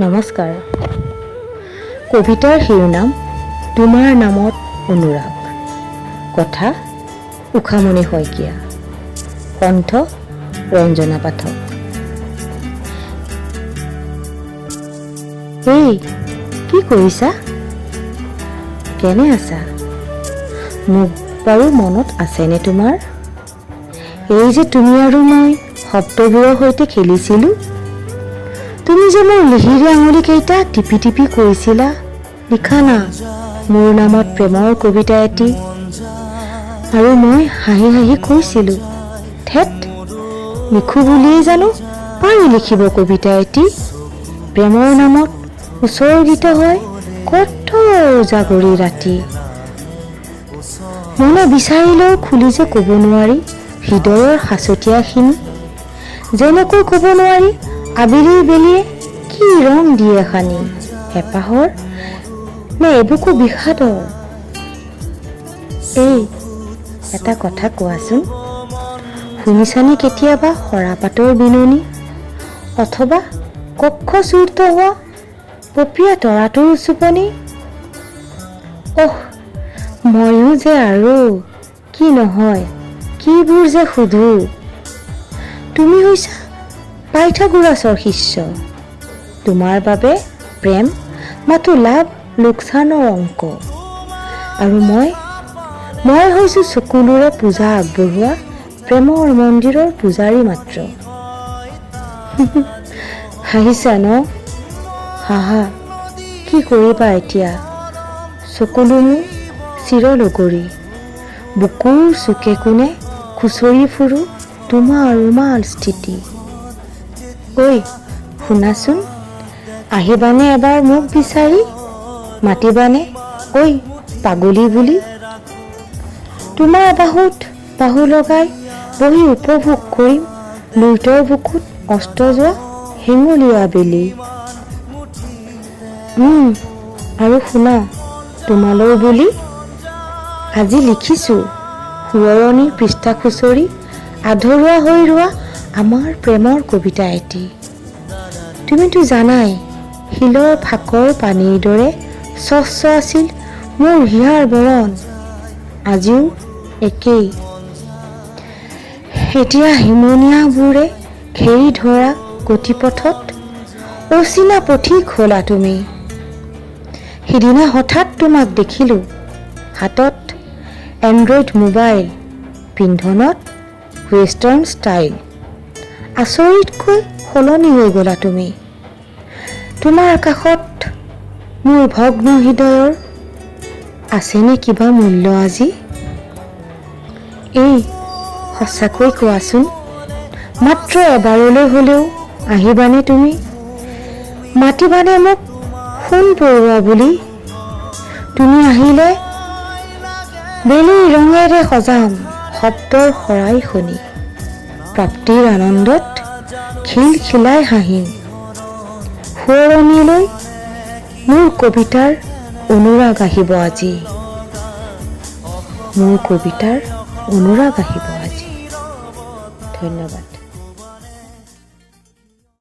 নমস্কাৰ। কবিতাৰ শিৰোনাম তোমাৰ নামত অনুৰাগ। কথা উষামণি শইকীয়া। কণ্ঠ ৰঞ্জনা পাঠক। এই কি কৰিছা? কেনে আছা? মোক বাৰু মনত আছেনে তোমাৰ? এই যে তুমি আৰু মই শব্দবোৰৰ সৈতে খেলিছিলোঁ, তুমি যে মোৰ লিহিৰি আঙুলিকেইটা টিপি টিপি কৈছিলা, লিখা না মোৰ নামত প্ৰেমৰ কবিতা এটি। আৰু মই হাঁহি হাঁহি কৈছিলোঁ, ঠেট লিখোঁ বুলিয়েই জানো পাৰি লিখিব কবিতা এটি। প্ৰেমৰ নামত উৎসৰ্গিত হয় কঠোৰ জাগৰি ৰাতি। মনে বিচাৰিলেও খুলি যে ক'ব নোৱাৰি হৃদয়ৰ সাঁচতীয়াখিনি। যেনেকৈ ক'ব নোৱাৰি আবেলিৰ বেলিয়ে কি ৰং দিয়ে সানি। হেঁপাহৰ নে এবুকু বিষাদৰ? এই এটা কথা কোৱাচোন, শুনিছানে কেতিয়াবা সৰাপাতৰ বিননি অথবা কক্ষ চূৰ্ত হোৱা পপীয়া তৰাটোৰ উচুপনি? অহ, ময়ো যে আৰু কি নহয় কিবোৰ যে সোধো। তুমি হৈছা পাইথাগোৰাছৰ শিষ্য। তোমাৰ বাবে প্ৰেম মাথো লাভ লোকচানৰ অংক। আৰু মই হৈছোঁ চকুলোৰে পূজা আগবঢ়োৱা প্ৰেমৰ মন্দিৰৰ পূজাৰী মাত্ৰ। হাঁহিছা ন? হাহা, কি কৰিবা এতিয়া? চকুলো মোৰ চিৰলগৰী, বুকুৰ চুকে কোণে খুচৰি ফুৰো তোমাৰ ৰুমাল স্থিতি। ঐ শুনাচোন, আহিবানে এবাৰ মোক বিচাৰি? মাতিবানে ঐ পাগলী বুলি? তোমাৰ বাহুত বাহু লগাই বহি উপভোগ কৰিম লুইতৰ বুকুত অস্ত যোৱা হেঙুলীয়া বেলি। আৰু শুনা, তোমালৈ বুলি আজি লিখিছোঁ সোঁৱৰণিৰ পৃষ্ঠা খুচৰি আধৰুৱা হৈ ৰোৱা আমাৰ প্ৰেমৰ কবিতা এটি। তুমিতো জানাই শিলৰ ফাকৰ পানীৰ দৰে স্বচ্ছ আছিল মোৰ হিয়াৰ বৰণ, আজিও একেই। এতিয়া হিমনীয়াবোৰে ঘেৰি ধৰা গতিপথত অচিনা পথিক হ'লা তুমি। সিদিনা হঠাৎ তোমাক দেখিলোঁ হাতত এণ্ড্ৰইড মোবাইল, পিন্ধনত ৱেষ্টাৰ্ণ ষ্টাইল। আচৰিতকৈ সলনি হৈ গ'লা তুমি। তোমাৰ কাষত মোৰ ভগ্ন হৃদয়ৰ আছেনে কিবা মূল্য আজি? এই সঁচাকৈ কোৱাচোন, মাত্ৰ এবাৰলৈ হ'লেও আহিবানে তুমি? মাতিবানে মোক সোণ পৰুৱা বুলি? তুমি আহিলে বেলিৰ ৰঙেৰে সজাম শব্দৰ শৰাই শুনি, প্ৰাপ্তিৰ আনন্দত খিলখিলাই হাঁহিম। সোঁৱৰণিলৈ মোৰ কবিতাৰ অনুৰাগ আহিব আজি, মোৰ কবিতাৰ অনুৰাগ আহিব আজি। ধন্যবাদ।